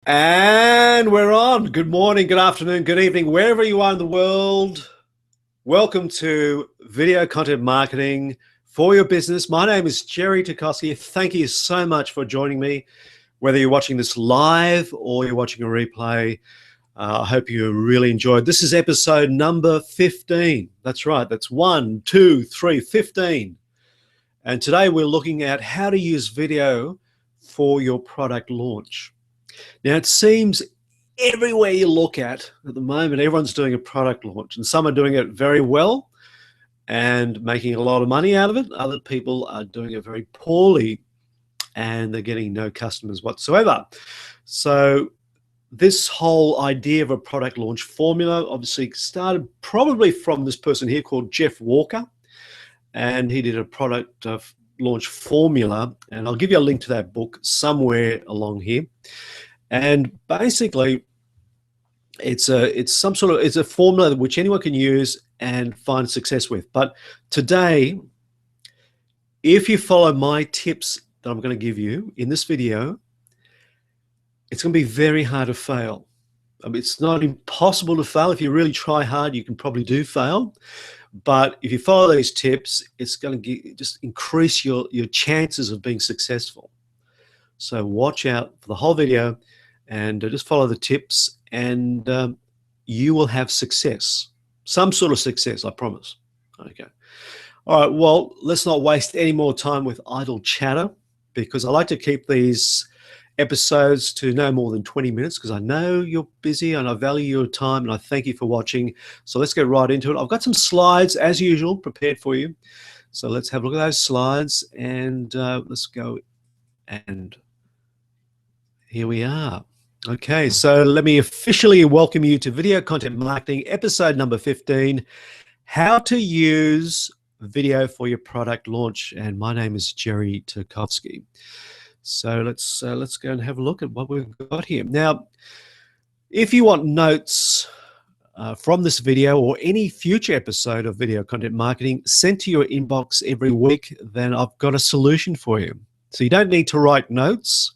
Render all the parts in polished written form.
And we're on. Good morning, good afternoon, good evening, wherever you are in the world. Welcome to Video Content Marketing for Your Business. My name is Gerry Tacovsky. Thank you so much for joining me. Whether you're watching this live or you're watching a replay, I hope you really enjoyed. This is episode number 15. That's right. That's 1, 2, 3, 15. And today we're looking at how to use video for your product launch. Now, it seems everywhere you look at the moment, everyone's doing a product launch, and some are doing it very well and making a lot of money out of it. Other people are doing it very poorly and they're getting no customers whatsoever. So this whole idea of a product launch formula obviously started probably from this person here called Jeff Walker, and he did a product launch formula, and I'll give you a link to that book somewhere along here. And basically, it's a formula which anyone can use and find success with. But today, if you follow my tips that I'm going to give you in this video, it's going to be very hard to fail. I mean, it's not impossible to fail. If you really try hard, you can probably do fail. But if you follow these tips, it's going to just increase your chances of being successful. So watch out for the whole video and just follow the tips, and you will have success, some sort of success, I promise. Okay. All right, well, let's not waste any more time with idle chatter, because I like to keep these episodes to no more than 20 minutes because I know you're busy and I value your time, and I thank you for watching. So let's get right into it. I've got some slides, as usual, prepared for you. So let's have a look at those slides, and let's go, and here we are. Okay, so let me officially welcome you to Video Content Marketing, episode number 15, how to use video for your product launch. And my name is Gerry Tacovsky. So let's go and have a look at what we've got here. Now, if you want notes from this video or any future episode of Video Content Marketing sent to your inbox every week, then I've got a solution for you. So you don't need to write notes.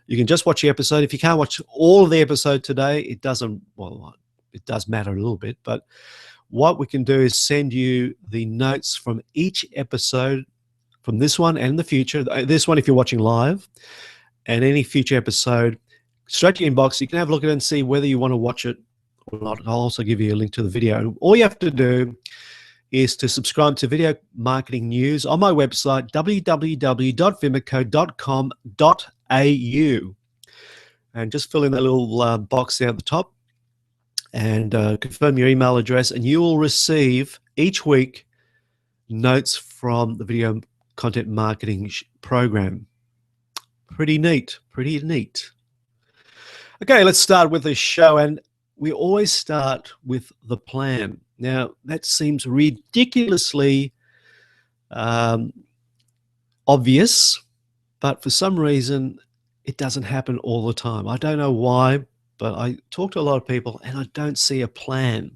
You can just watch the episode. If you can't watch all of the episode today, it doesn't, well, it does matter a little bit, but what we can do is send you the notes from each episode, from this one and the future. This one if you're watching live, and any future episode, straight to your inbox. You can have a look at it and see whether you want to watch it or not. I'll also give you a link to the video. All you have to do is to subscribe to Video Marketing News on my website, www.vimico.com.au, and just fill in that little box there at the top and confirm your email address, and you will receive each week notes from the Video Content Marketing program. Pretty neat, pretty neat. Okay, let's start with the show, and we always start with the plan. Now, that seems ridiculously obvious, but for some reason, it doesn't happen all the time. I don't know why, but I talk to a lot of people and I don't see a plan.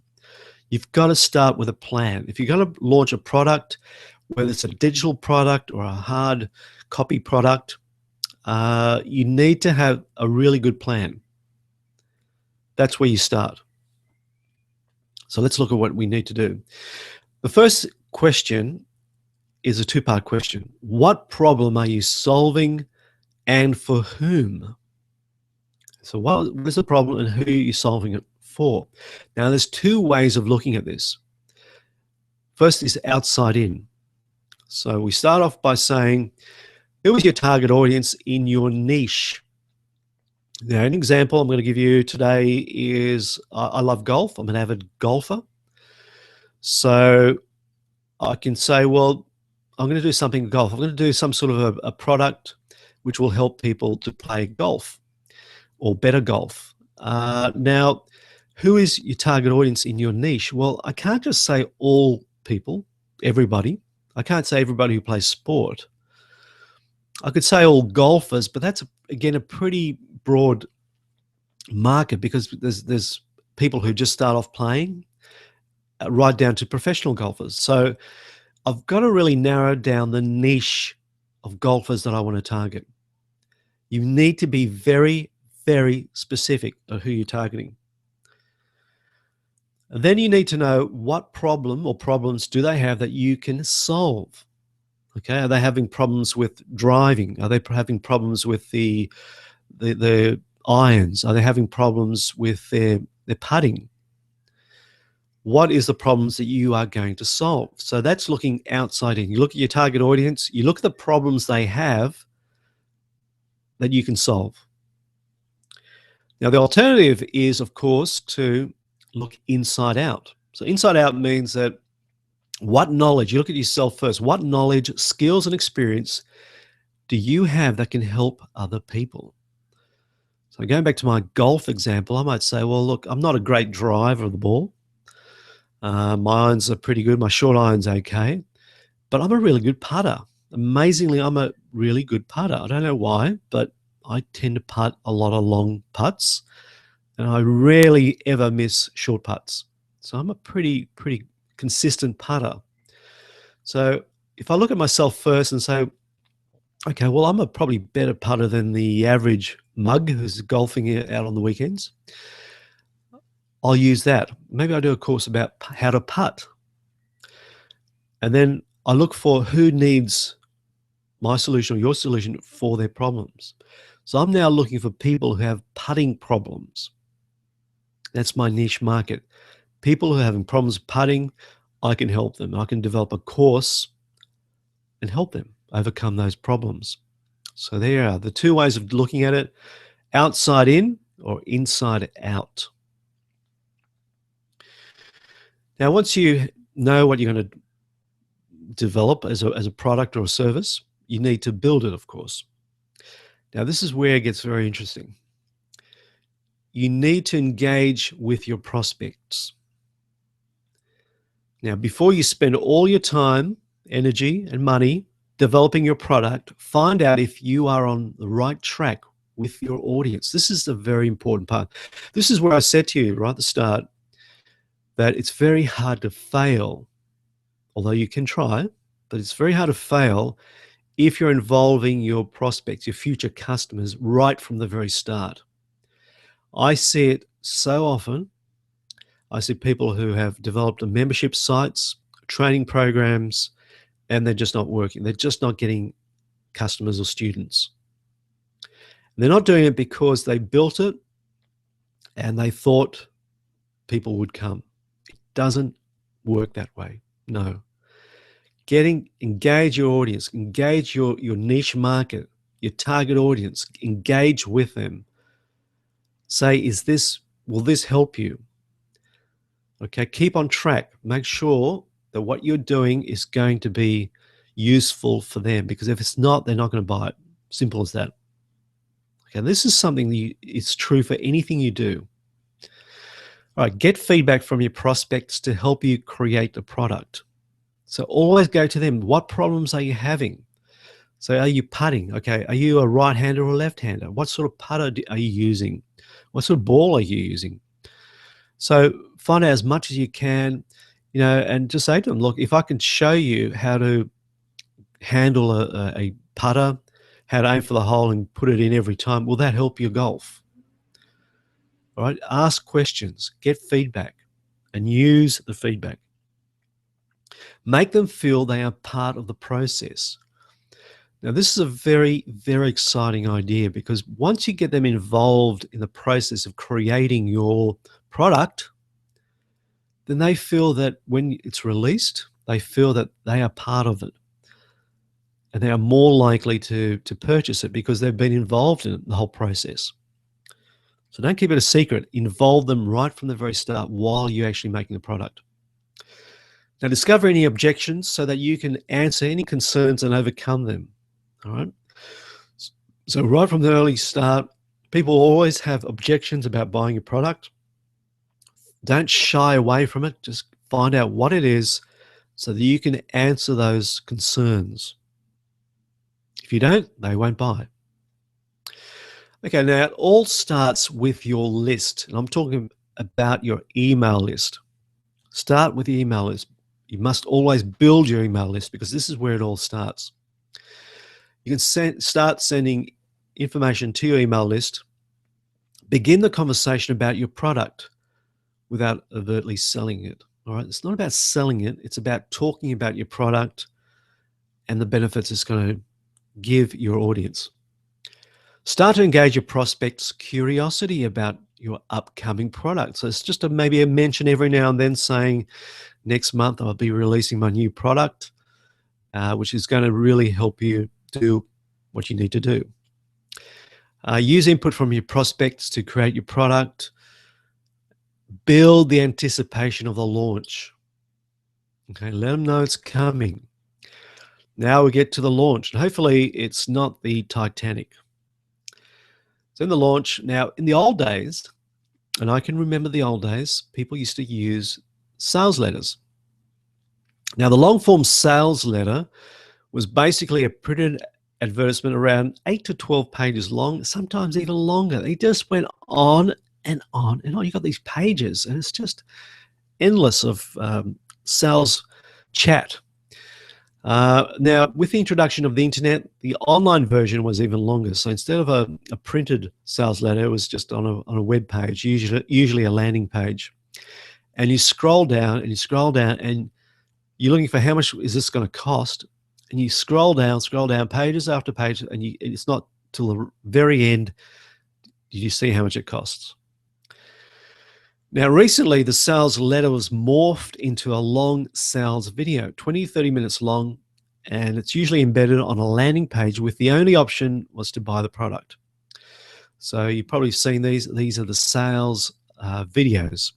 You've got to start with a plan. If you're going to launch a product, whether it's a digital product or a hard copy product, you need to have a really good plan. That's where you start. So let's look at what we need to do. The first question is a two-part question. What problem are you solving, and for whom? So what is the problem and who are you solving it for? Now, there's two ways of looking at this. First is outside in. So we start off by saying, who is your target audience in your niche? Now, an example I'm going to give you today is I love golf. I'm an avid golfer. So I can say, well, I'm going to do something golf. I'm going to do some sort of a product which will help people to play golf or better golf. Now, who is your target audience in your niche? Well, I can't just say all people, everybody. I can't say everybody who plays sport. I could say all golfers, but that's, again, a pretty broad market, because there's people who just start off playing right down to professional golfers. So I've got to really narrow down the niche of golfers that I want to target. You need to be very, very specific of who you're targeting. And then you need to know what problem or problems do they have that you can solve. Okay, are they having problems with driving? Are they having problems with the irons? Are they having problems with their putting? What is the problems that you are going to solve? So that's looking outside in. You look at your target audience, you look at the problems they have that you can solve. Now, the alternative is, of course, to look inside out. So inside out means that what knowledge, you look at yourself first, what knowledge, skills, and experience do you have that can help other people? So going back to my golf example, I might say, well, look, I'm not a great driver of the ball. My irons are pretty good. My short iron's okay. But I'm a really good putter. Amazingly, I'm a really good putter. I don't know why, but I tend to putt a lot of long putts, and I rarely ever miss short putts. So I'm a pretty consistent putter. So if I look at myself first and say, okay, well, I'm a probably better putter than the average mug who's golfing out on the weekends, I'll use that. Maybe I do a course about how to putt. And then I look for who needs my solution or your solution for their problems. So I'm now looking for people who have putting problems. That's my niche market. People who are having problems putting, I can help them. I can develop a course and help them overcome those problems. So there are the two ways of looking at it: outside in or inside out. Now, once you know what you're going to develop as a product or a service, you need to build it, of course. Now, this is where it gets very interesting. You need to engage with your prospects. Now, before you spend all your time, energy, and money developing your product, find out if you are on the right track with your audience. This is the very important part. This is where I said to you right at the start that it's very hard to fail, although you can try, but it's very hard to fail if you're involving your prospects, your future customers, right from the very start. I see it so often. I see people who have developed a membership sites, training programs, and they're just not working. They're just not getting customers or students. They're not doing it because they built it and they thought people would come. It doesn't work that way. No. Engage your audience, engage your niche market, your target audience, engage with them. Say, will this help you? Okay, keep on track. Make sure that what you're doing is going to be useful for them, because if it's not, they're not going to buy it. Simple as that. Okay, this is something that it's true for anything you do. All right, get feedback from your prospects to help you create a product. So always go to them. What problems are you having? So are you putting? Okay, are you a right-hander or a left-hander? What sort of putter are you using? What sort of ball are you using? So find out as much as you can, and just say to them, look, if I can show you how to handle a putter, how to aim for the hole and put it in every time, will that help your golf? All right, ask questions, get feedback, and use the feedback. Make them feel they are part of the process. Now, this is a very, very exciting idea, because once you get them involved in the process of creating your product, then they feel that when it's released, they feel that they are part of it. And they are more likely to purchase it because they've been involved in the whole process. So don't keep it a secret. Involve them right from the very start while you're actually making the product. Now, discover any objections so that you can answer any concerns and overcome them. All right. So right from the early start, people always have objections about buying a product. Don't shy away from it. Just find out what it is so that you can answer those concerns. If you don't, they won't buy. Okay, now it all starts with your list. And I'm talking about your email list. Start with the email list. You must always build your email list, because this is where it all starts. You can start sending information to your email list Begin the conversation about your product without overtly selling it. All right. It's not about selling it. It's about talking about your product and the benefits it's going to give your audience. Start to engage your prospects' curiosity about your upcoming product. So it's just maybe a mention every now and then saying, next month I'll be releasing my new product, which is going to really help you do what you need to do. Use input from your prospects to create your product. Build the anticipation of the launch. Okay, let them know it's coming. Now we get to the launch, and hopefully it's not the Titanic. So in the launch, now in the old days, and I can remember the old days, people used to use sales letters. Now the long form sales letter was basically a printed advertisement around 8 to 12 pages long, sometimes even longer. They just went on and on and on. You got these pages, and it's just endless of sales chat. Now, with the introduction of the internet, the online version was even longer. So instead of a printed sales letter, it was just on a web page, usually a landing page. And you scroll down and you scroll down, and you're looking for how much is this going to cost. And you scroll down pages after page, and it's not till the very end did you see how much it costs. Now, recently, the sales letter was morphed into a long sales video, 20, 30 minutes long, and it's usually embedded on a landing page with the only option was to buy the product. So you've probably seen these. These are the sales videos,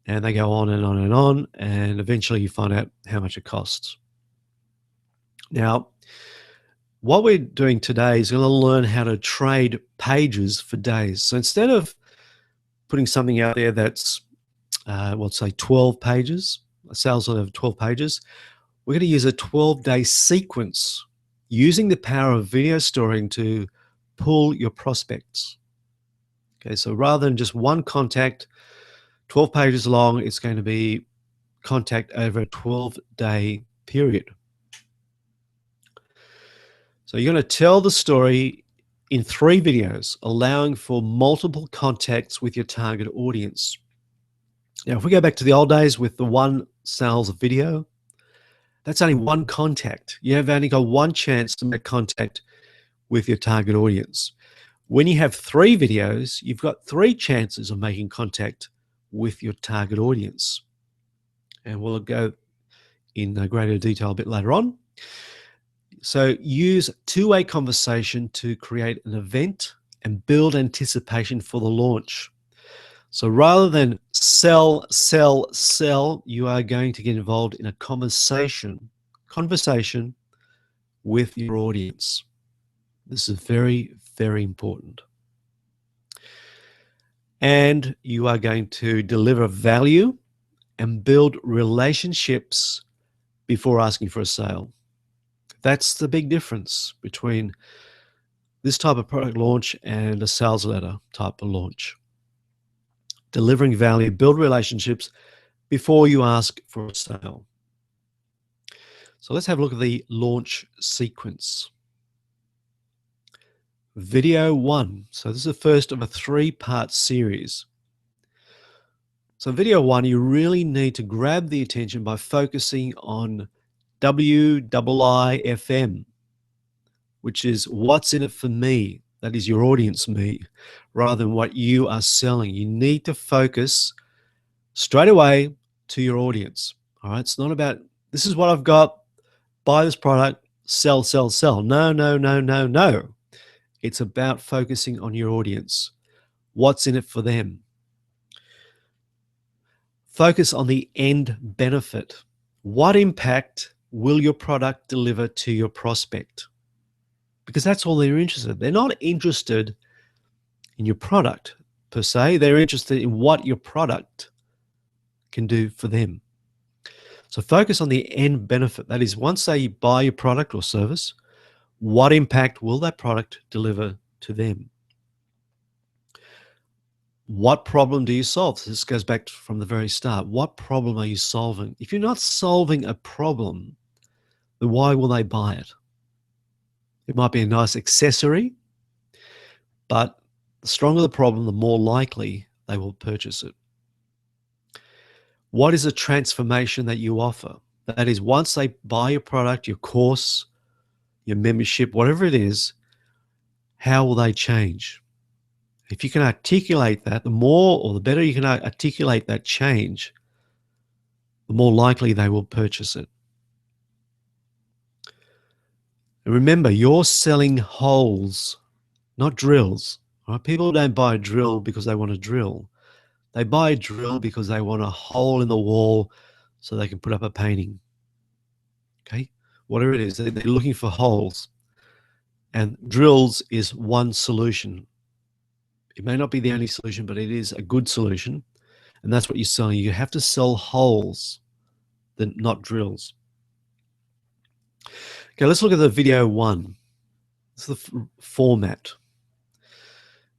and they go on and on and on, and eventually you find out how much it costs. Now, what we're doing today is going to learn how to trade pages for days. So instead of putting something out there that's, let's say 12 pages, a sales letter of 12 pages, we're going to use a 12-day sequence using the power of video storing to pull your prospects. Okay, so rather than just one contact, 12 pages long, it's going to be contact over a 12-day period. So you're going to tell the story in 3 videos, allowing for multiple contacts with your target audience. Now, if we go back to the old days with the one sales video, that's only one contact. You have only got one chance to make contact with your target audience. When you have 3 videos, you've got 3 chances of making contact with your target audience. And we'll go in greater detail a bit later on. So use two-way conversation to create an event and build anticipation for the launch. So rather than sell, sell, sell, you are going to get involved in a conversation with your audience. This is very, very important. And you are going to deliver value and build relationships before asking for a sale. That's the big difference between this type of product launch and a sales letter type of launch. Delivering value, build relationships before you ask for a sale. So let's have a look at the launch sequence. Video 1. So this is the first of a 3-part series. So video 1, you really need to grab the attention by focusing on WIIFM, which is what's in it for me. That is your audience, me, rather than what you are selling. You need to focus straight away to your audience. All right. It's not about, this is what I've got, buy this product, sell, sell, sell. No, no, no, no, no. It's about focusing on your audience. What's in it for them? Focus on the end benefit. What impact will your product deliver to your prospect? Because that's all they're interested in. They're not interested in your product per se. They're interested in what your product can do for them. So focus on the end benefit. That is, once they buy your product or service, what impact will that product deliver to them? What problem do you solve? This goes back from the very start. What problem are you solving? If you're not solving a problem, then why will they buy it? It might be a nice accessory, but The stronger the problem, the more likely they will purchase it. What is the transformation that you offer? That is, once they buy your product, your course, your membership, whatever it is, how will they change? If you can articulate that, the more or the better you can articulate that change, the more likely they will purchase it. And remember, you're selling holes, not drills. Right? People don't buy a drill because they want to drill. They buy a drill because they want a hole in the wall so they can put up a painting. Okay? Whatever it is, they're looking for holes. And drills is one solution. It may not be the only solution, but it is a good solution. And that's what you're selling. You have to sell holes, not drills. Okay, let's look at the video one. This is the format.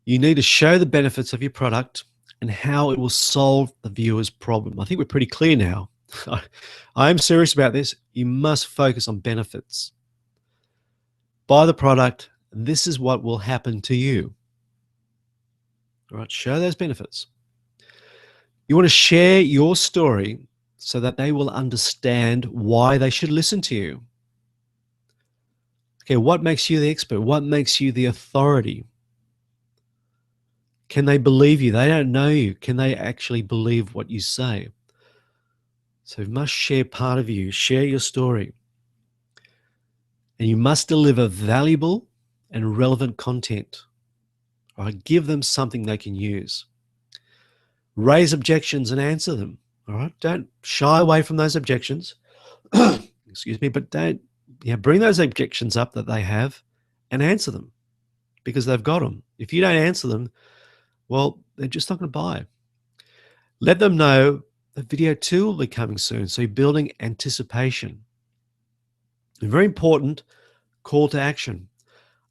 You need to show the benefits of your product and how it will solve the viewer's problem. I think we're pretty clear now. I am serious about this. You must focus on benefits. Buy the product. This is what will happen to you. All right, show those benefits. You want to share your story so that they will understand why they should listen to you. Okay, what makes you the expert? What makes you the authority? Can they believe you? They don't know you. Can they actually believe what you say? So you must share part of you, share your story. And you must deliver valuable and relevant content. All right, give them something they can use. Raise objections and answer them. All right, don't shy away from those objections. Excuse me, but don't bring those objections up that they have and answer them because they've got them. If you don't answer them, well, they're just not going to buy. Let them know that video 2 will be coming soon. So you're building anticipation. A very important call to action.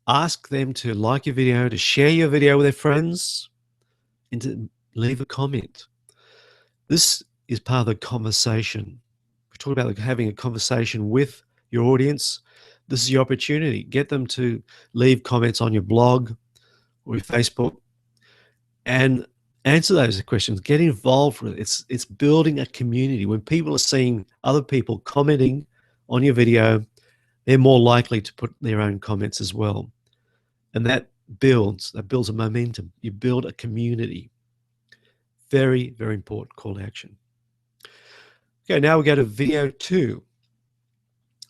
Ask them to like your video, to share your video with their friends, and to leave a comment. This is part of the conversation. We talk about having a conversation with your audience. This is your opportunity. Get them to leave comments on your blog or your Facebook and answer those questions. Get involved with it. It's building a community. When people are seeing other people commenting on your video, they're more likely to put their own comments as well. And that builds a momentum. You build a community. Very, very important call to action. Okay, now we go to video 2.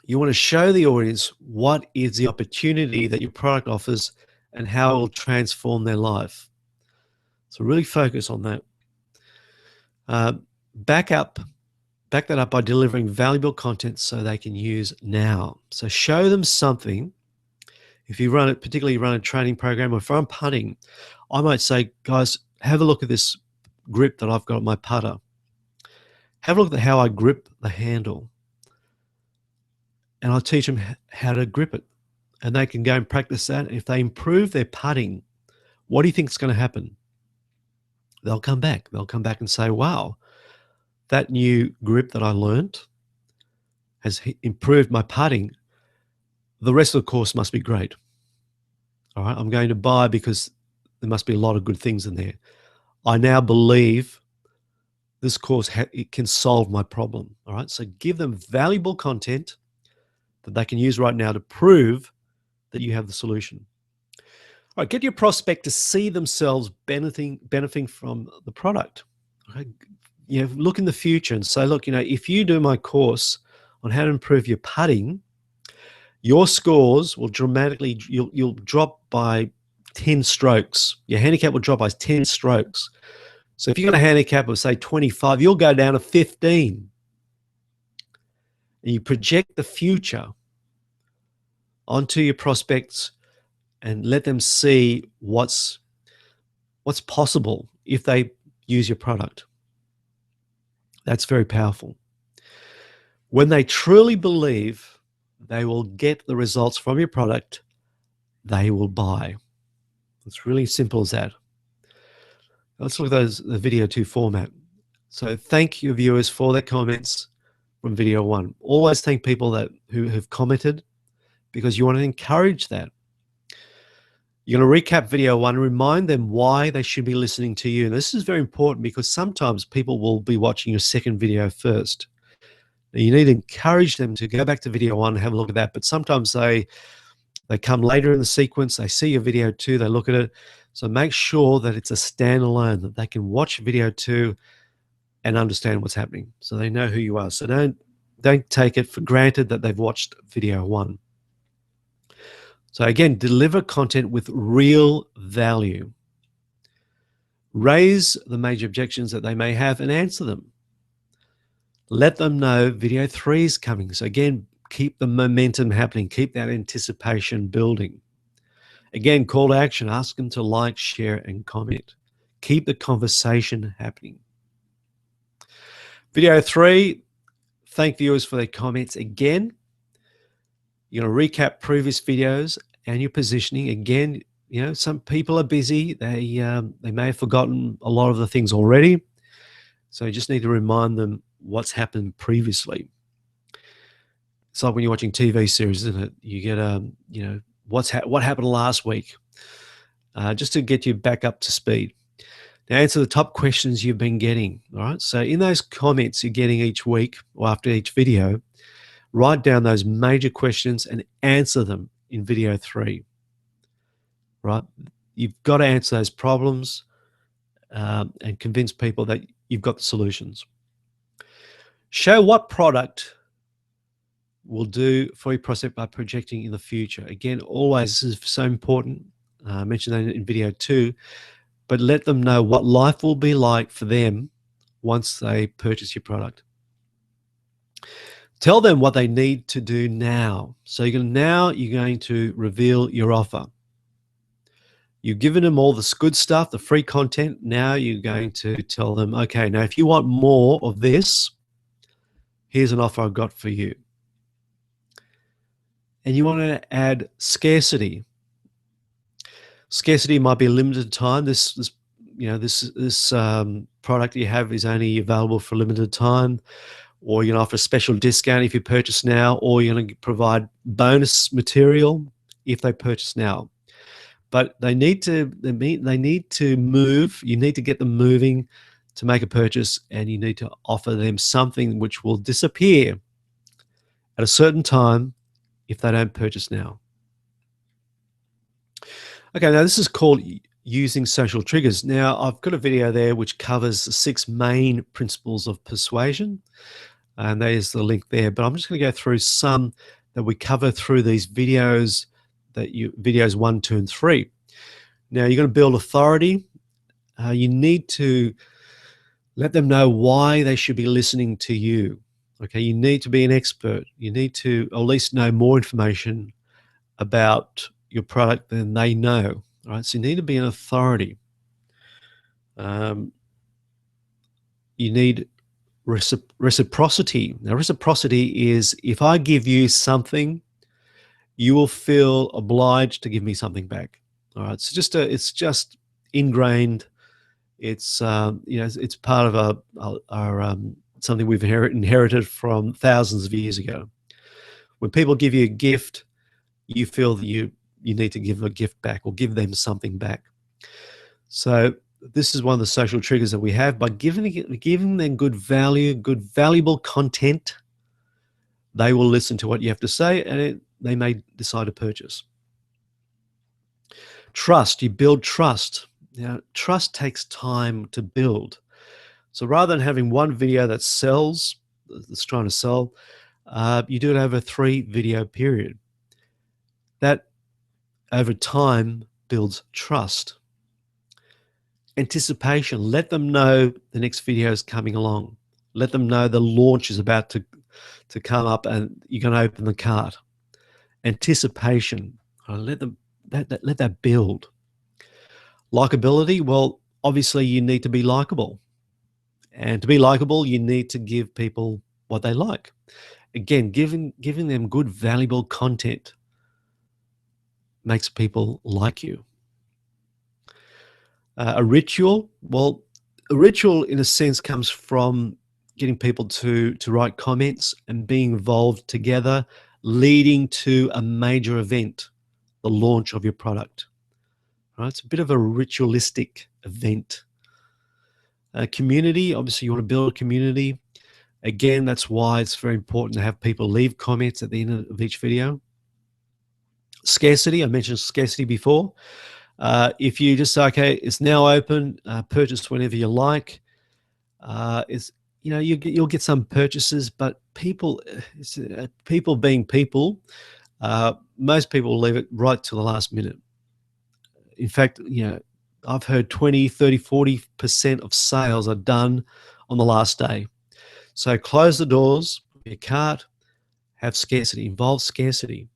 You want to show the audience what is the opportunity that your product offers and how it will transform their life. So really focus on that. Back that up by delivering valuable content so they can use now. So show them something. If you particularly run a training program, or if I'm putting, I might say, guys, have a look at this grip that I've got on my putter. Have a look at how I grip the handle. And I'll teach them how to grip it. And they can go and practice that. If they improve their putting, what do you think is going to happen? They'll come back. They'll come back and say, wow, that new grip that I learned has improved my putting. The rest of the course must be great. All right, I'm going to buy because there must be a lot of good things in there. I now believe this course it can solve my problem. All right, so give them valuable content that they can use right now to prove that you have the solution. All right, get your prospect to see themselves benefiting from the product. Okay? Look in the future and say, look, if you do my course on how to improve your putting, your scores will dramatically, you'll drop by 10 strokes. Your handicap will drop by 10 strokes. So if you've got a handicap of, say, 25, you'll go down to 15. And you project the future onto your prospects and let them see what's possible if they use your product. That's very powerful. When they truly believe they will get the results from your product, they will buy. It's really simple as that. Let's look at the video 2 format. So thank your viewers for their comments from video 1. Always thank people who have commented because you want to encourage that. You're going to recap video one, remind them why they should be listening to you. And this is very important because sometimes people will be watching your second video first. Now, you need to encourage them to go back to video one and have a look at that. But sometimes they come later in the sequence, they see your video two, they look at it. So make sure that it's a standalone, that they can watch video two and understand what's happening, so they know who you are. So don't take it for granted that they've watched video one. So again, deliver content with real value. Raise the major objections that they may have and answer them. Let them know video three is coming. So again, keep the momentum happening, keep that anticipation building. Again, call to action, ask them to like, share, and comment. Keep the conversation happening. Video three, thank viewers for their comments again. You're going to recap previous videos and your positioning. Again, you know, some people are busy. They may have forgotten a lot of the things already. So you just need to remind them what's happened previously. It's like when you're watching TV series, isn't it? You get, you know, what happened last week, just to get you back up to speed. Now answer the top questions you've been getting, all right? So in those comments you're getting each week or after each video, write down those major questions and answer them in video three, right? You've got to answer those problems and convince people that you've got the solutions. Show what product will do for your prospect by projecting in the future. Again, always, this is so important. I mentioned that in video two, but let them know what life will be like for them once they purchase your product. Tell them what they need to do now. So you're going to reveal your offer. You've given them all this good stuff, the free content. Now you're going to tell them, okay, now if you want more of this, here's an offer I've got for you. And you want to add scarcity. Scarcity might be a limited time. This product you have is only available for a limited time. Or you're going to offer a special discount if you purchase now, or you're going to provide bonus material if they purchase now. But they need to move. You need to get them moving to make a purchase, and you need to offer them something which will disappear at a certain time if they don't purchase now. Okay, now this is called using social triggers. Now I've got a video there which covers the 6 main principles of persuasion. And there's the link there, but I'm just going to go through some that we cover through these videos, videos 1, 2, and 3. Now you're going to build authority. You need to let them know why they should be listening to you. Okay, you need to be an expert. You need to at least know more information about your product than they know. All right, so you need to be an authority. You need reciprocity. Now, reciprocity is if I give you something, you will feel obliged to give me something back. All right, so it's just ingrained. It's it's part of our something we've inherited from thousands of years ago. When people give you a gift, you feel that you need to give a gift back or give them something back. So this is one of the social triggers that we have. By giving them good value, good valuable content, they will listen to what you have to say, and they may decide to purchase. Trust. You build trust. Now, trust takes time to build. So rather than having one video that sells, that's trying to sell, you do it over a 3-video period. That over time builds trust. Anticipation. Let them know the next video is coming along. Let them know the launch is about to come up and you're going to open the cart. Anticipation. Let that build. Likability. Well, obviously you need to be likable. And to be likable, you need to give people what they like. Again, giving them good, valuable content makes people like you. A ritual. Well, a ritual in a sense comes from getting people to write comments and being involved together, leading to a major event, the launch of your product. right? It's a bit of a ritualistic event. Community, obviously you want to build a community. Again, that's why it's very important to have people leave comments at the end of each video. Scarcity, I mentioned scarcity before. If you just say, okay, it's now open, purchase whenever you like, you'll get some purchases, but people being people, most people will leave it right to the last minute. In fact, I've heard 20, 30, 40% of sales are done on the last day. So close the doors, your cart, have scarcity, involve scarcity.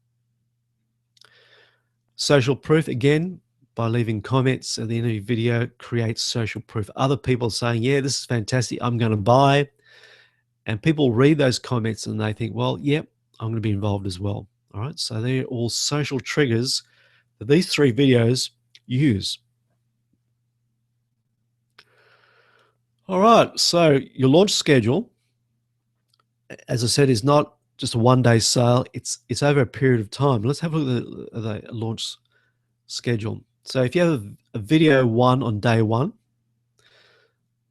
Social proof, again, by leaving comments at the end of your video, creates social proof. Other people saying, yeah, this is fantastic, I'm going to buy. And people read those comments and they think, well, yep, I'm going to be involved as well. All right, so they're all social triggers that these 3 videos use. All right, so your launch schedule, as I said, is not just a one-day sale. It's over a period of time. Let's have a look at the launch schedule. So if you have a video 1 on day 1,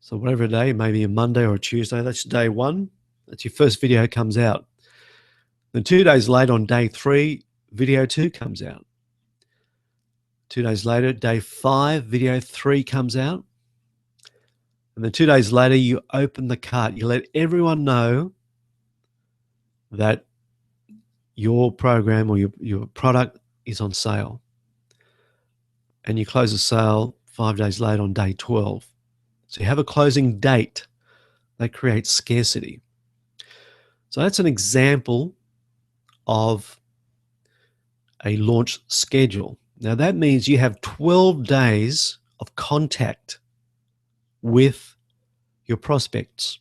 so whatever day, maybe a Monday or a Tuesday, that's day 1. That's your first video comes out. Then 2 days later on day 3, video 2 comes out. 2 days later, day 5, video 3 comes out. And then 2 days later, you open the cart. You let everyone know that your program or your product is on sale. And you close the sale 5 days later on day 12. So you have a closing date that creates scarcity. So that's an example of a launch schedule. Now that means you have 12 days of contact with your prospects.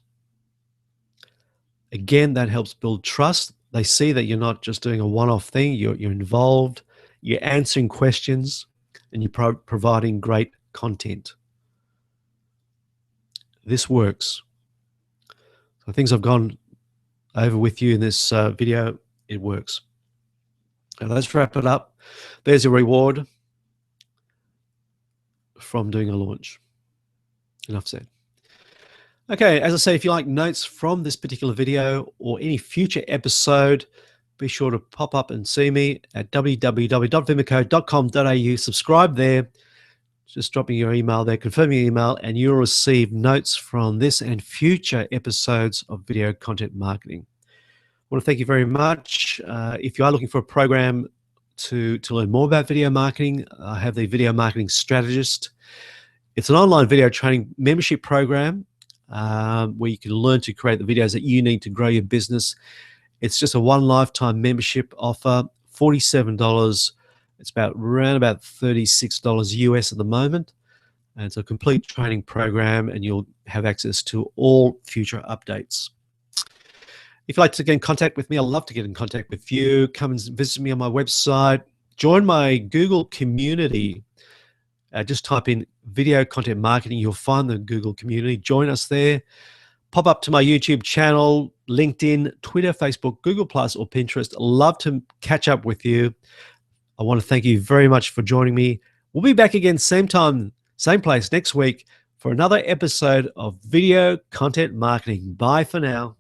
Again, that helps build trust. They see that you're not just doing a one-off thing, you're involved, you're answering questions, and you're providing great content. This works. So things I've gone over with you in this video, it works. Now let's wrap it up. There's a reward from doing a launch. Enough said. Okay, as I say, if you like notes from this particular video or any future episode, be sure to pop up and see me at www.vimico.com.au. Subscribe there. Just drop me your email there, confirm your email, and you'll receive notes from this and future episodes of Video Content Marketing. I want to thank you very much. If you are looking for a program to learn more about video marketing, I have the Video Marketing Strategist. It's an online video training membership program where you can learn to create the videos that you need to grow your business. It's just a one lifetime membership offer, $47. It's around about $36 US at the moment. And it's a complete training program, and you'll have access to all future updates. If you'd like to get in contact with me, I'd love to get in contact with you. Come and visit me on my website. Join my Google community. Just type in Video Content Marketing. You'll find the Google community. Join us there. Pop up to my YouTube channel, LinkedIn, Twitter, Facebook, Google+, or Pinterest. I'd love to catch up with you. I want to thank you very much for joining me. We'll be back again, same time, same place next week for another episode of Video Content Marketing. Bye for now.